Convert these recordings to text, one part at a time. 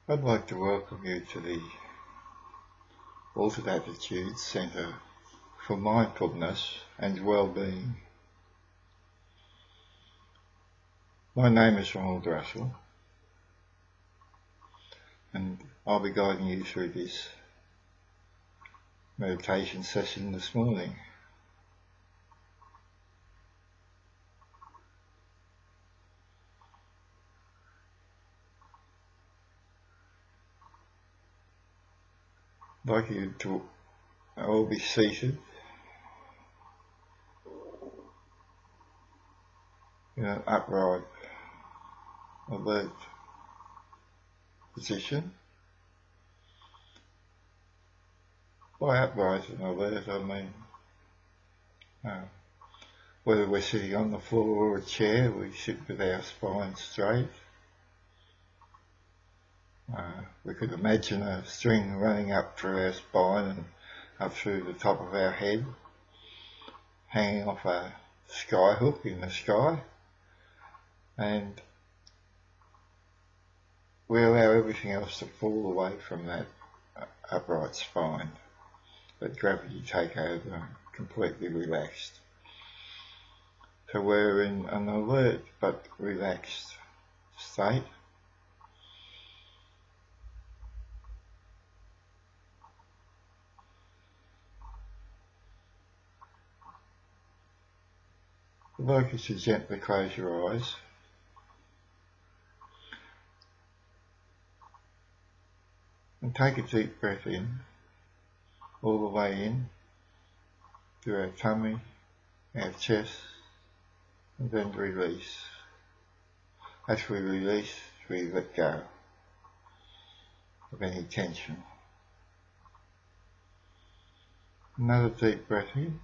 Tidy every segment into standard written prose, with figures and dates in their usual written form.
I'd like to welcome you to the Altered Attitudes Centre for Mindfulness and Wellbeing. My name is Ronald Russell, and I'll be guiding you through this meditation session this morning. I'd like you to all be seated in an upright, alert position. By upright and alert, I mean whether we're sitting on the floor or a chair, we sit with our spine straight. We could imagine a string running up through our spine and up through the top of our head, hanging off a sky hook in the sky, and we allow everything else to fall away from that upright spine. Let gravity take over, completely relaxed. So we're in an alert but relaxed state. I'd like you to gently close your eyes. And take a deep breath in, all the way in, through our tummy, our chest, and then release. As we release, we let go of any tension. Another deep breath in,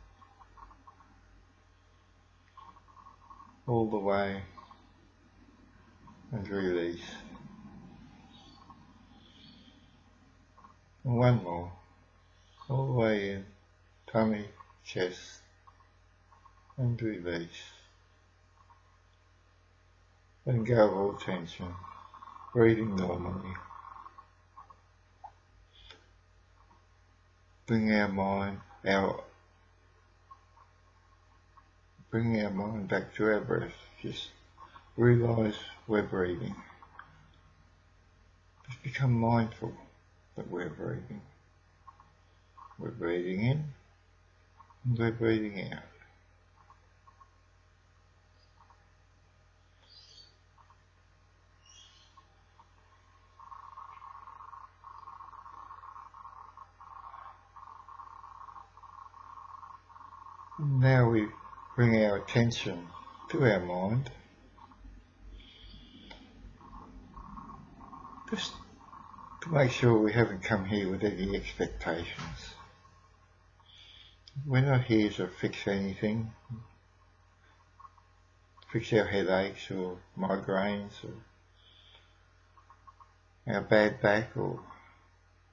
all the way, and release. And one more, all the way in, tummy, chest, and release. Letting go of all tension, breathing normally. Bringing our mind back to our breath. Just realise we're breathing. Just become mindful that we're breathing. We're breathing in and we're breathing out. Now we bring our attention to our mind, just to make sure we haven't come here with any expectations. We're not here to fix anything, fix our headaches or migraines or our bad back, or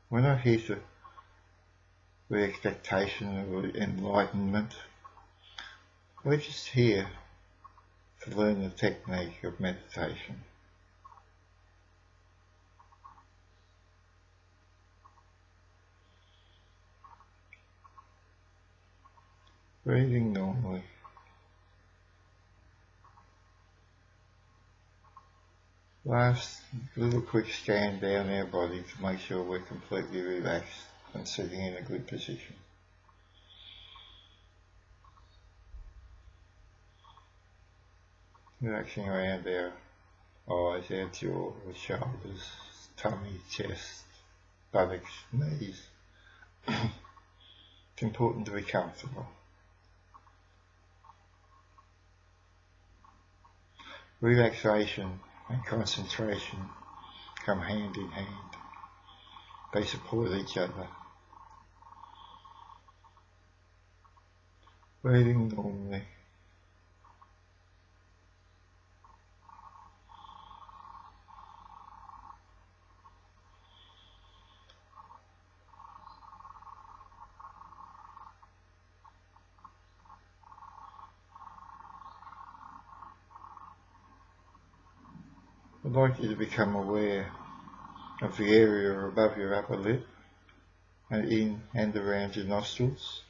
we're not here with expectation or enlightenment. We're just here to learn the technique of meditation. Breathing normally. Last little quick scan down our body to make sure we're completely relaxed and sitting in a good position. Relaxing around our eyes, our jaw, the shoulders, tummy, chest, buttocks, knees. It's important to be comfortable. Relaxation and concentration come hand in hand. They support each other. Breathing normally. I'd like you to become aware of the area above your upper lip and in and around your nostrils.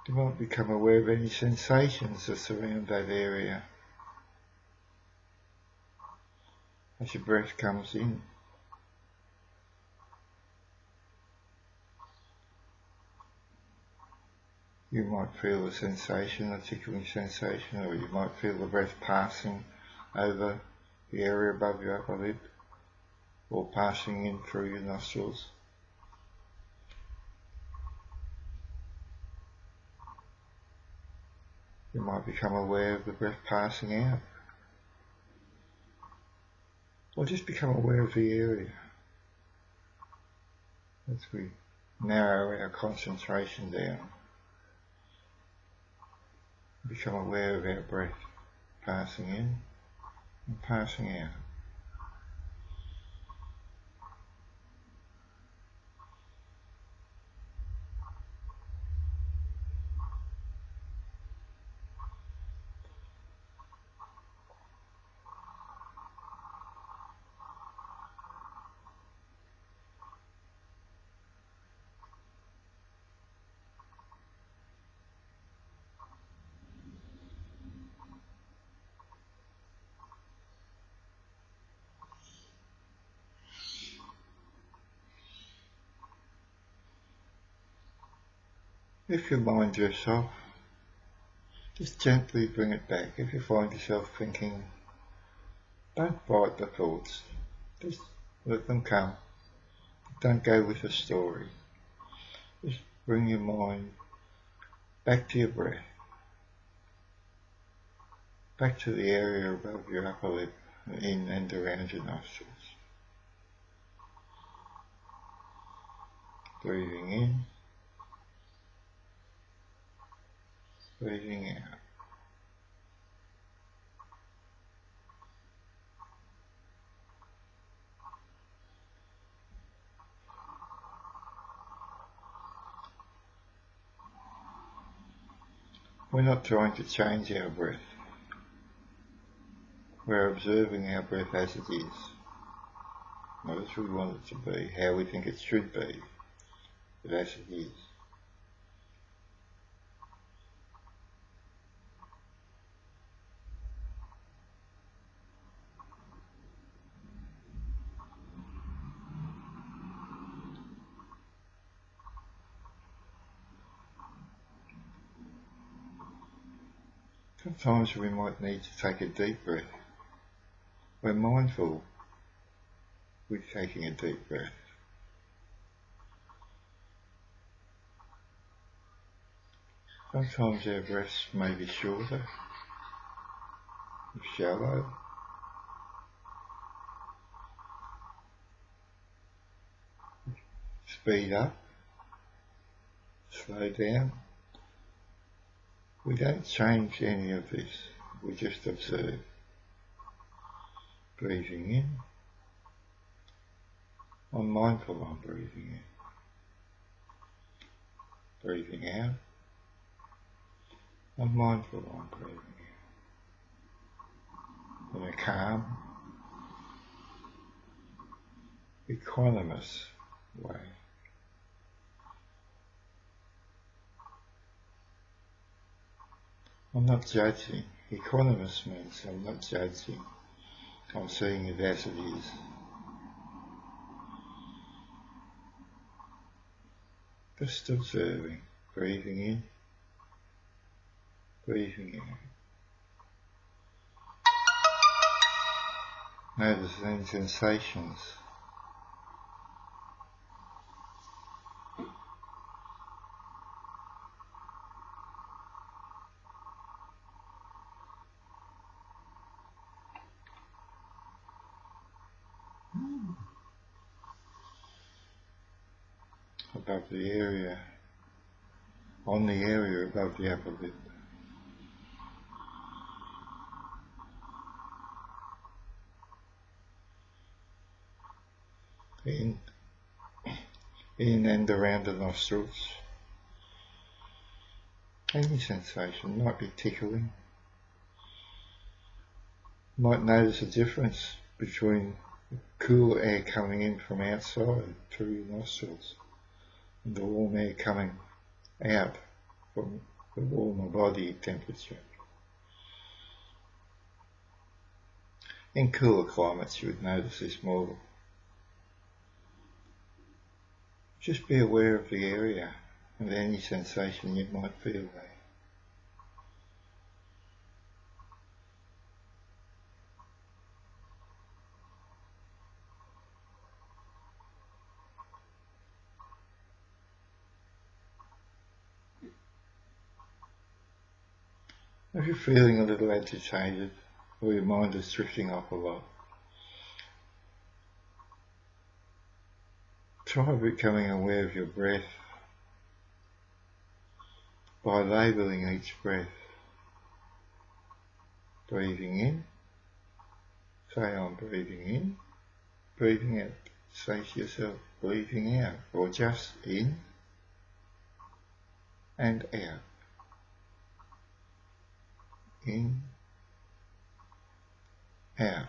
You might become aware of any sensations that surround that area as your breath comes in. You might feel a sensation, a tickling sensation, or you might feel the breath passing over the area above your upper lip or passing in through your nostrils. You might become aware of the breath passing out, or just become aware of the area as we narrow our concentration down. Become aware of our breath passing in and passing out. If your mind drifts off, just gently bring it back. If you find yourself thinking, don't fight the thoughts, just let them come. Don't go with the story. Just bring your mind back to your breath, back to the area above your upper lip, in and around your nostrils. Breathing in, breathing out. We're not trying to change our breath. We're observing our breath as it is, not as we want it to be, how we think it should be, but as it is. Sometimes we might need to take a deep breath. We're mindful with taking a deep breath. Sometimes our breaths may be shorter, shallow. Speed up, slow down. We don't change any of this, we just observe. Breathing in. I'm mindful I'm breathing in. Breathing out. I'm mindful I'm breathing in. In a calm, equanimous way. I'm not judging. Equanimous means I'm not judging. I'm seeing it as it is. Just observing, breathing in, breathing out. Notice any sensations. Above the area, on the area above the upper lip. In and around the nostrils. Any sensation, might be tickling. Might notice a difference between cool air coming in from outside through your nostrils and the warm air coming out from the warmer body temperature. In cooler climates you would notice this more. Just be aware of the area and any sensation you might feel there. If you're feeling a little agitated or your mind is drifting off a lot, try becoming aware of your breath by labelling each breath. Breathing in, say I'm breathing in, breathing out, say to yourself breathing out, or just in and out. In, out.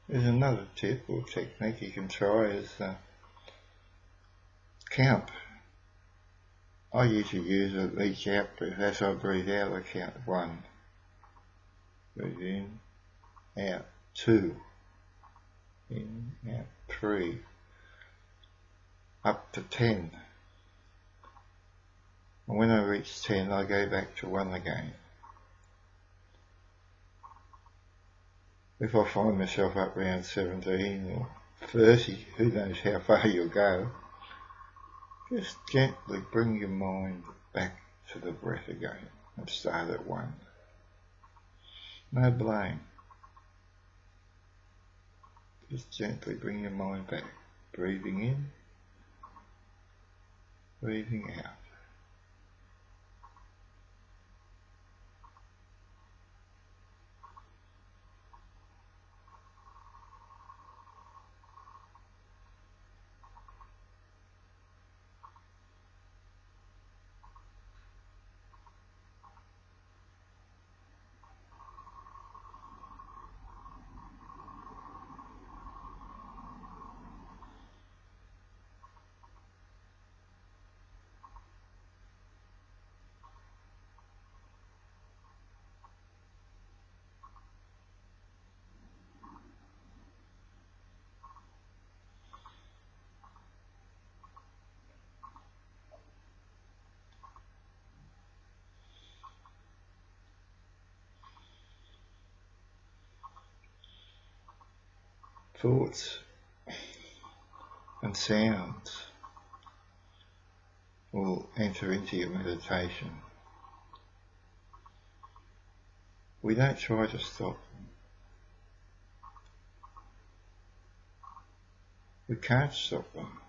There's another tip or technique you can try is count. I usually use each out breath. As I breathe out I count 1, breathe in, out, 2, in, out, 3, up to 10. And when I reach 10 I go back to 1 again. If I find myself up around 17 or 30, who knows how far you'll go, just gently bring your mind back to the breath again and start at 1. No blame. Just gently bring your mind back, breathing in, breathing out. Thoughts and sounds will enter into your meditation. We don't try to stop them. We can't stop them.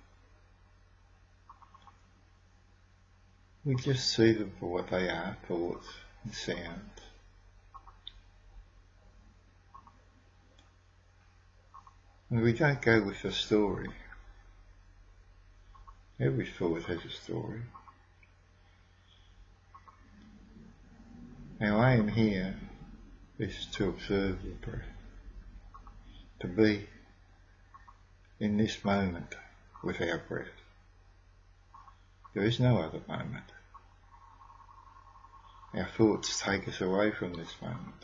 We just see them for what they are, thoughts and sounds. And we don't go with the story. Every thought has a story. Our aim here is to observe the breath, to be in this moment with our breath. There is no other moment. Our thoughts take us away from this moment.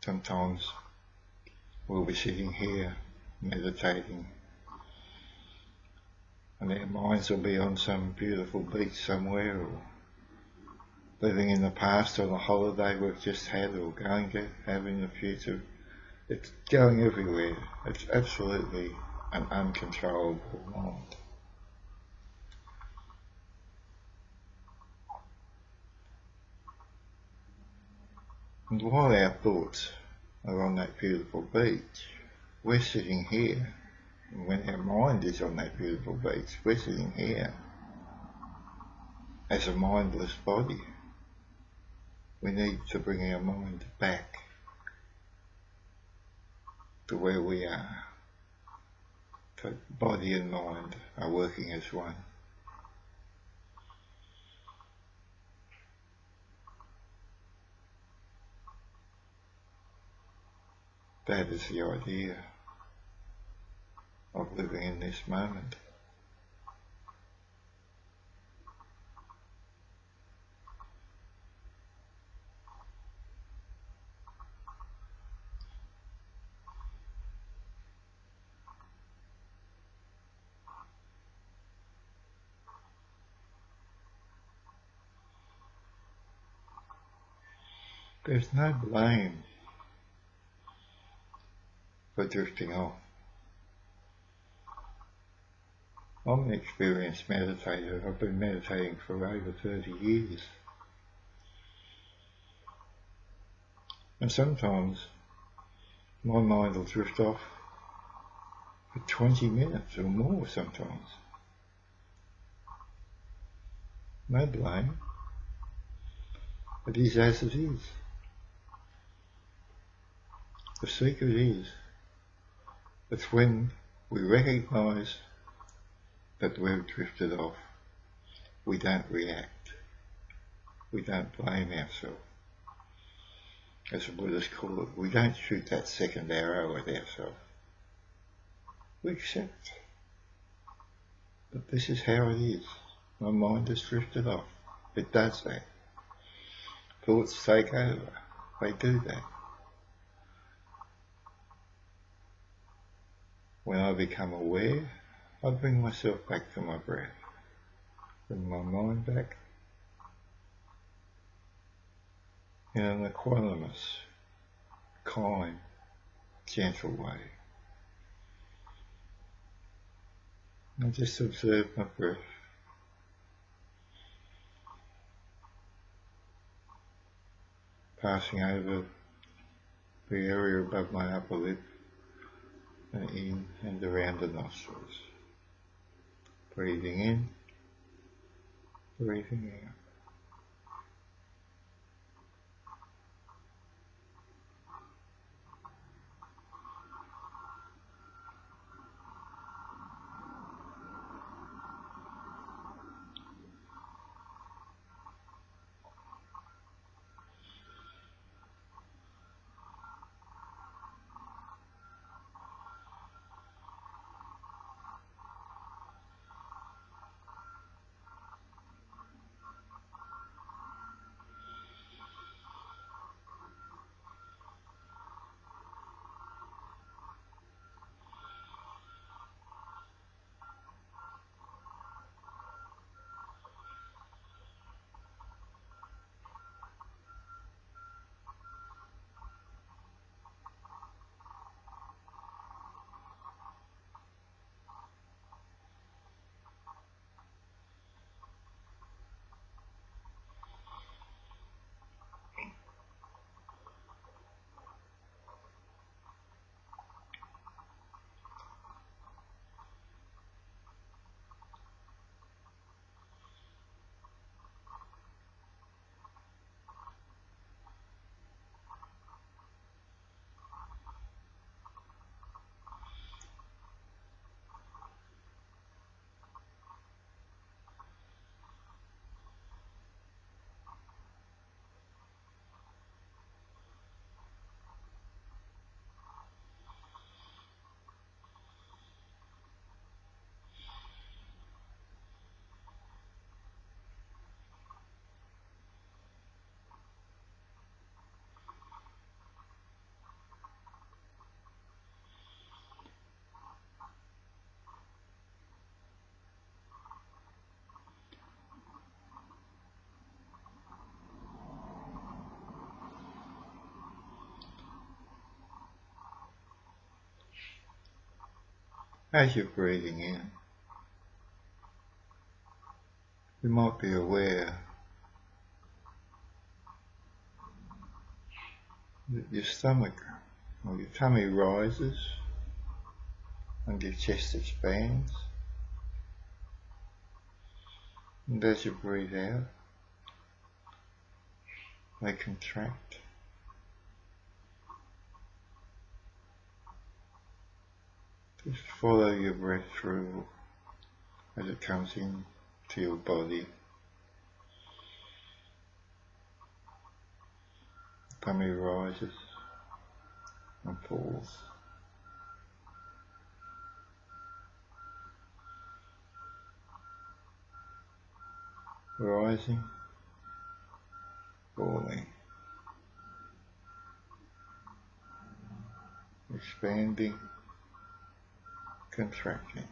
Sometimes we'll be sitting here meditating and our minds will be on some beautiful beach somewhere, or living in the past on a holiday we've just had or going to have in the future. It's going everywhere. It's absolutely an uncontrollable mind. And while our thoughts are on that beautiful beach, we're sitting here. And when our mind is on that beautiful beach, we're sitting here as a mindless body. We need to bring our mind back to where we are. So body and mind are working as one. That is the idea of living in this moment. There's no blame for drifting off. I'm an experienced meditator. I've been meditating for over 30 years. And sometimes my mind will drift off for 20 minutes or more sometimes. No blame. It is as it is. The secret is that when we recognise that we've drifted off, we don't react. We don't blame ourselves. As the Buddhists call it, we don't shoot that second arrow at ourselves. We accept that this is how it is. My mind has drifted off. It does that. Thoughts take over. They do that. When I become aware, I bring myself back to my breath. Bring my mind back in an equanimous, kind, gentle way. I just observe my breath. Passing over the area above my upper lip and in and around the nostrils. Breathing in, breathing out. As you're breathing in, you might be aware your stomach or your tummy rises and your chest expands. And as you breathe out, they contract. Just follow your breath through as it comes in to your body. Tummy rises and falls. Rising, falling, expanding, contracting.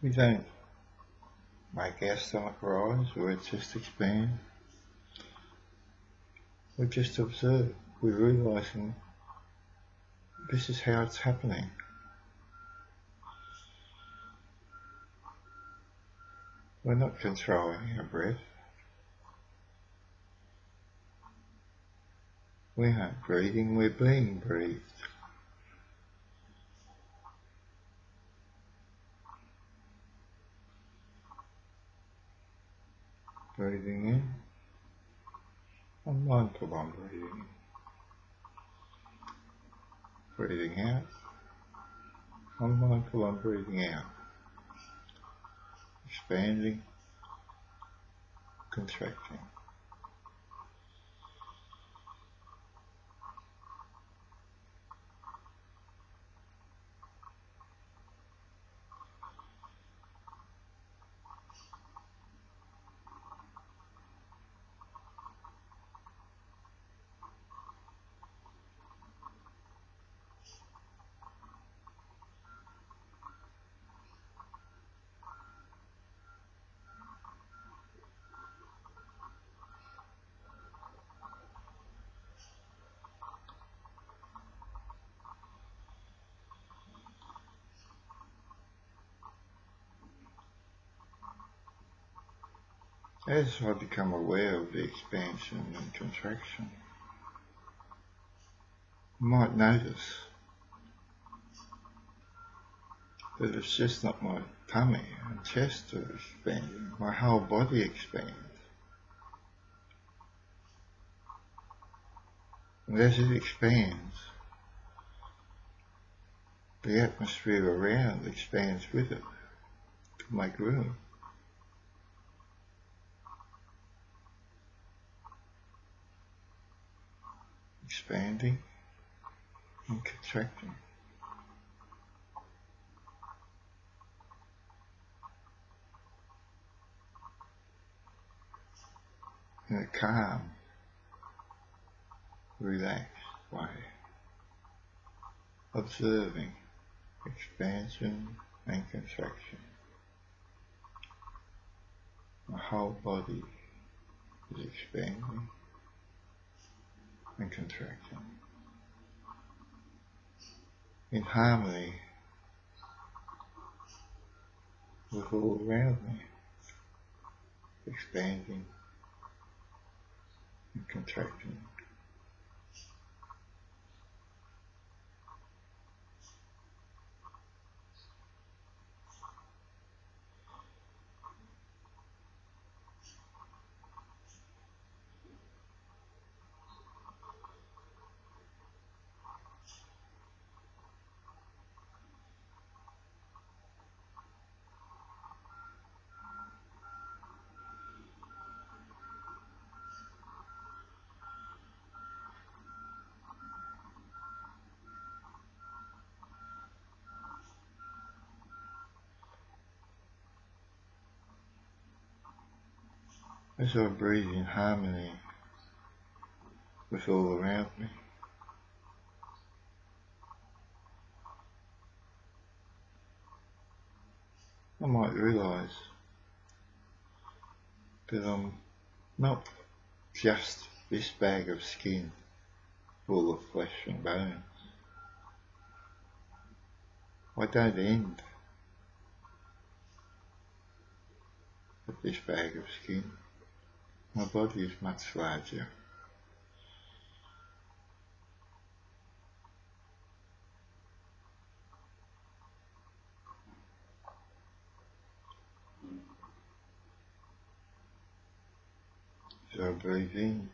We don't make our stomach rise or our chest expand. We just observe. We're realising this is how it's happening. We're not controlling our breath. We aren't breathing, we're being breathed. Breathing in, I'm mindful I'm breathing. Breathing out, I'm mindful I'm breathing out. Expanding, contracting. As I become aware of the expansion and contraction, I might notice that it's just not my tummy and chest that are expanding, my whole body expands. And as it expands, the atmosphere around expands with it to make room. Expanding and contracting. In a calm, relaxed way, observing expansion and contraction. My whole body is expanding and contracting in harmony with all around me, expanding and contracting. As I breathe in harmony with all around me, I might realise that I'm not just this bag of skin full of flesh and bones. I don't end at this bag of skin. My body is much larger. So I breathe in.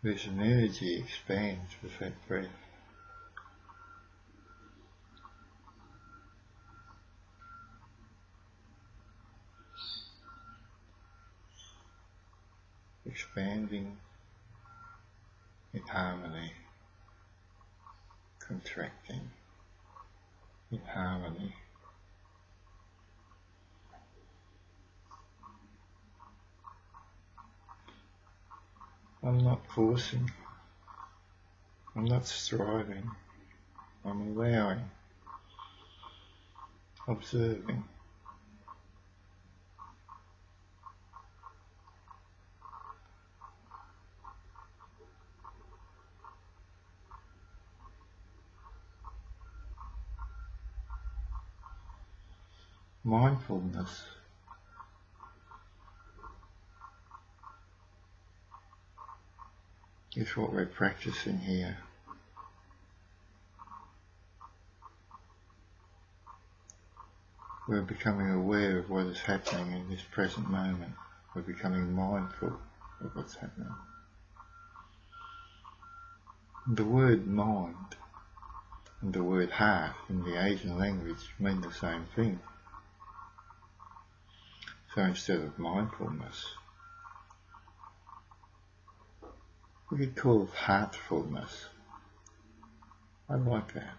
There's an energy expands with that breath. Expanding in harmony, contracting in harmony. I'm not forcing, I'm not striving, I'm allowing, observing. Mindfulness is what we're practicing here. We're becoming aware of what is happening in this present moment. We're becoming mindful of what's happening. The word mind and the word heart in the Asian language mean the same thing. So instead of mindfulness, we could call it heartfulness. I like that.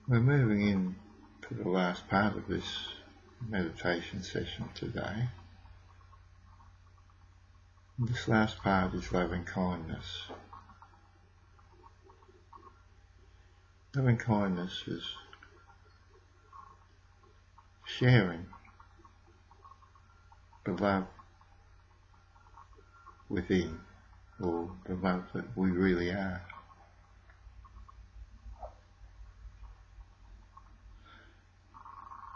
We're moving in to the last part of this meditation session today. This last part is loving kindness. Loving kindness is sharing the love within, or the love that we really are.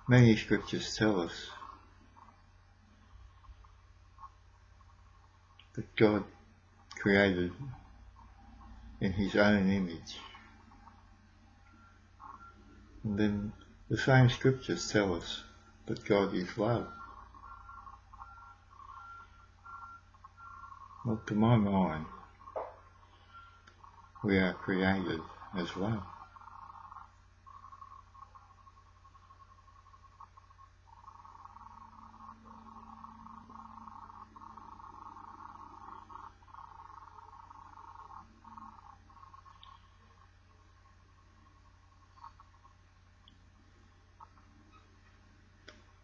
Many scriptures tell us that God created in His own image. And then the same scriptures tell us that God is love. Well, to my mind, we are created as love.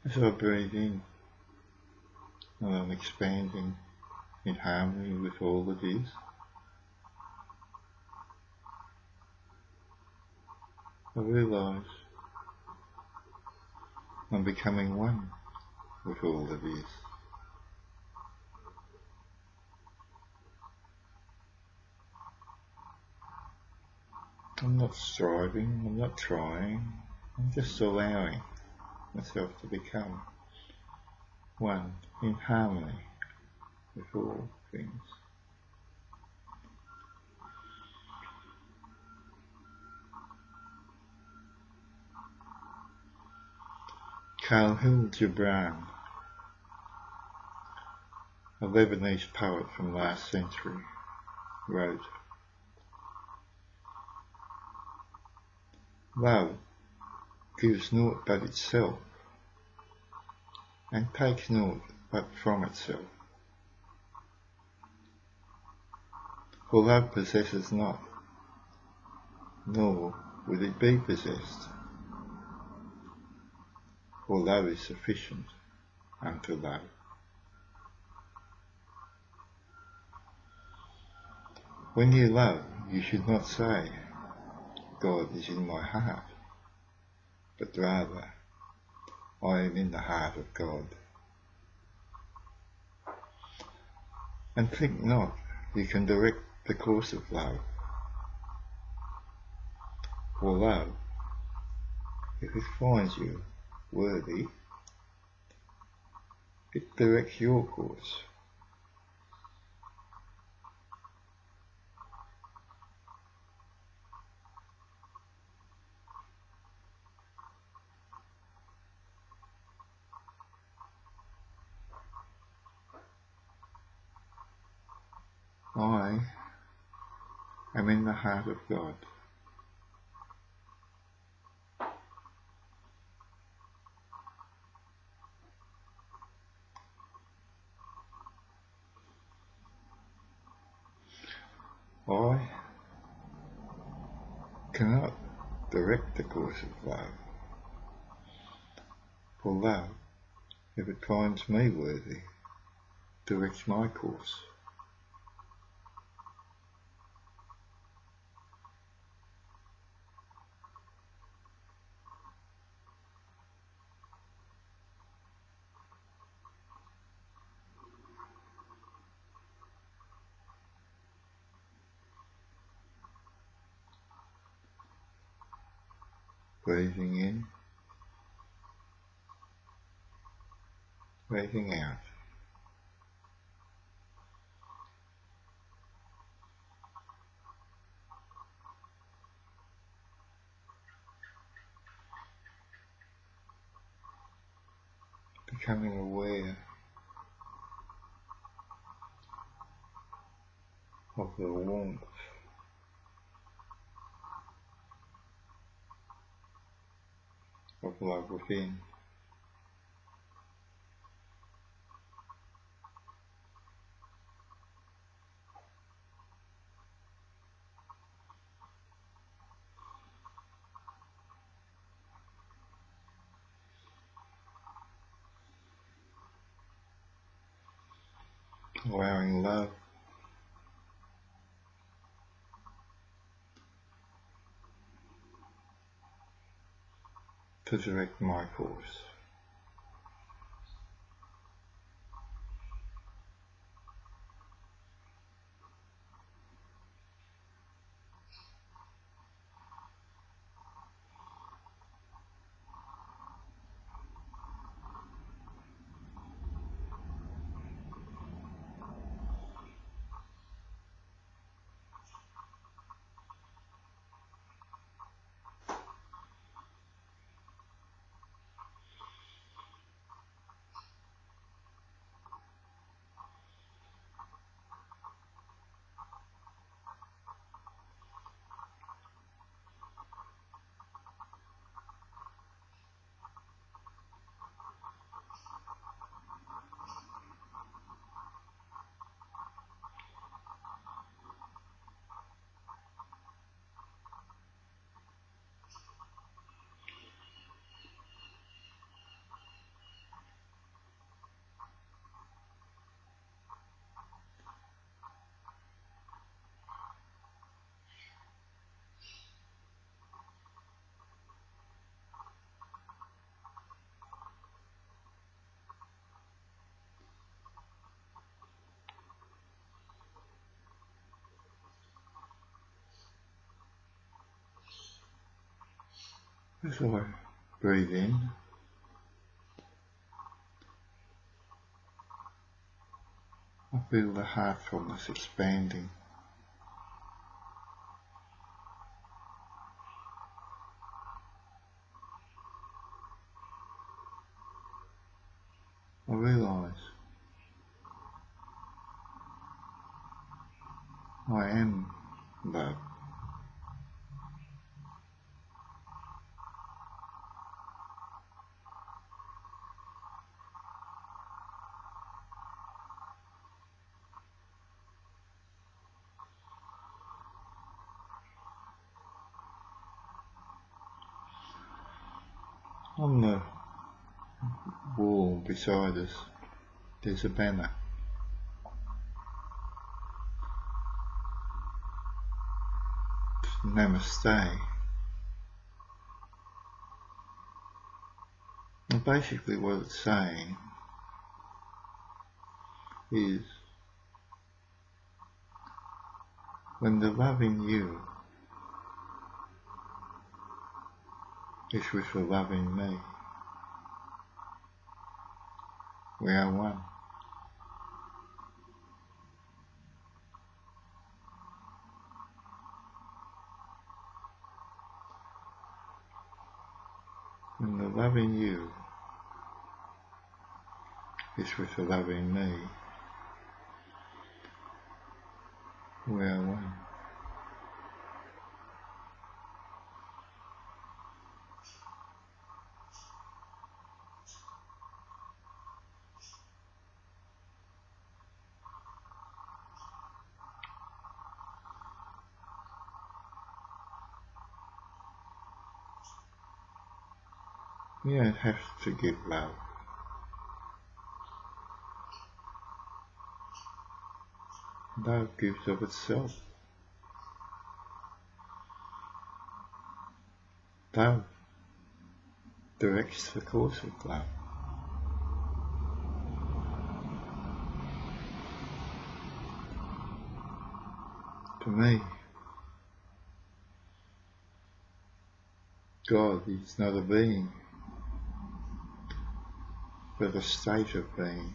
As I breathe in, and I'm expanding in harmony with all that is, I realise I'm becoming one with all that is. I'm not striving, I'm not trying, I'm just allowing myself to become one in harmony with all things. Khalil Gibran, a Lebanese poet from last century, wrote, "Love gives naught but itself, and takes naught but from itself. For love possesses not, nor would it be possessed. For love is sufficient unto love." When you love, you should not say, God is in my heart, but rather, I am in the heart of God. And think not you can direct the course of love. For love, if it finds you worthy, it directs your course. I am in the heart of God. I cannot direct the course of love. For love, if it finds me worthy, directs my course. Breathing in, breathing out. Becoming aware of the warmth of love within. Allowing love to direct my course. As I breathe in, I feel the heartfulness expanding. I realise I am love. On the wall beside us, there's a banner. NAMAST'E. And basically what it's saying is, when the loving you is with the loving me, we are one. When the loving you is with the loving me, we are one. You don't have to give love. Love gives of itself. Love directs the course of love. To me, God is not a being, but a state of being.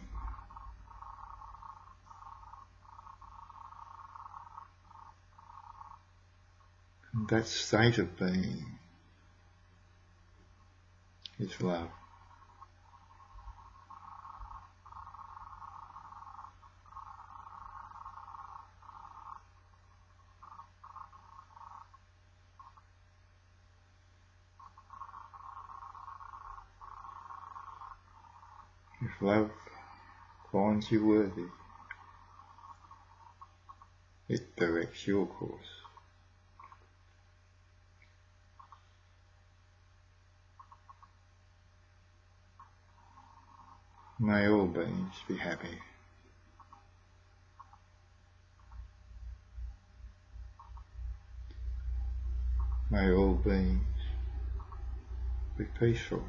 And that state of being is love. If love finds you worthy, it directs your course. May all beings be happy. May all beings be peaceful.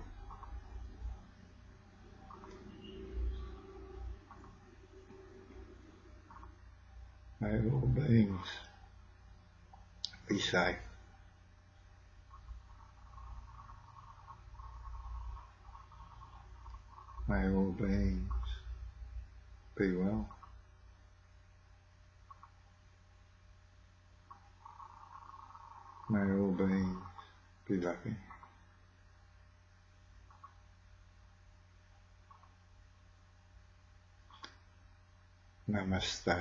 May all beings be safe. May all beings be well. May all beings be lucky. Namaste.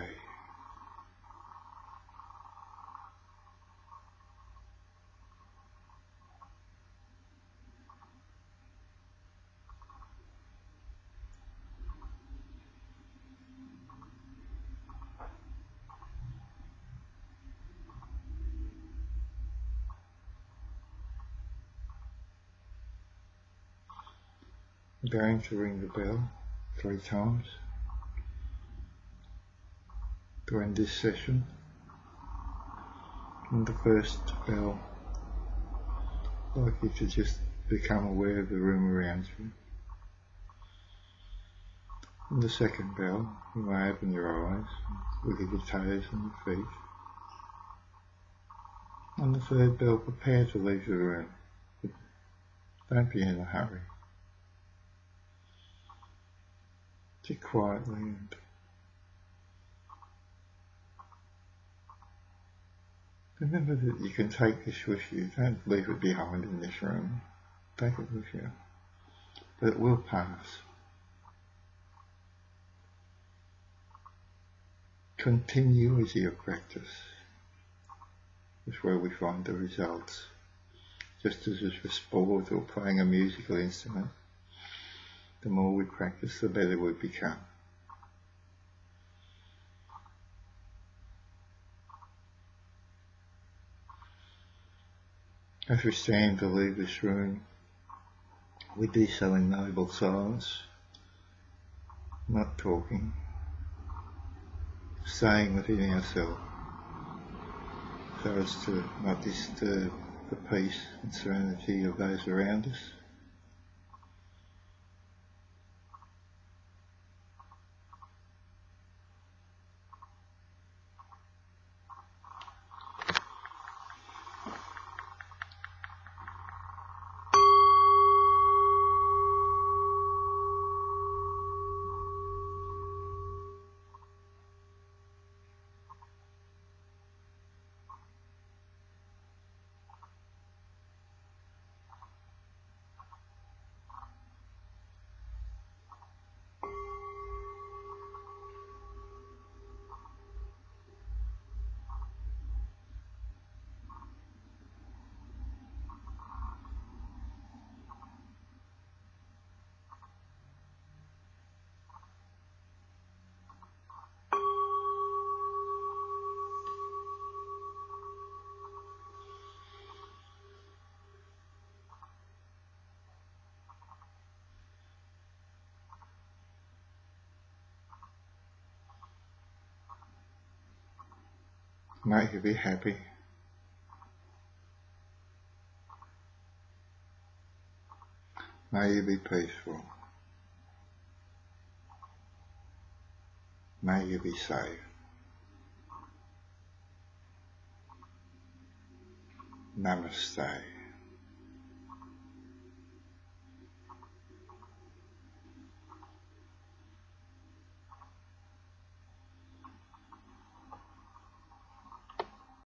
I'm going to ring the bell 3 times to end this session. And the first bell, I'd like you to just become aware of the room around you. And the second bell, you may open your eyes, look at your toes and your feet. And the third bell, prepare to leave the room, but don't be in a hurry. Sit quietly and remember that you can take this with you. Don't leave it behind in this room. Take it with you. But it will pass. Continue as your practice. Is where we find the results. Just as with sport or playing a musical instrument, the more we practice, the better we become. As we stand to leave this room, we do so in noble silence, not talking, staying within ourselves, so as to not disturb the peace and serenity of those around us. May you be happy. May you be peaceful. May you be safe. Namaste.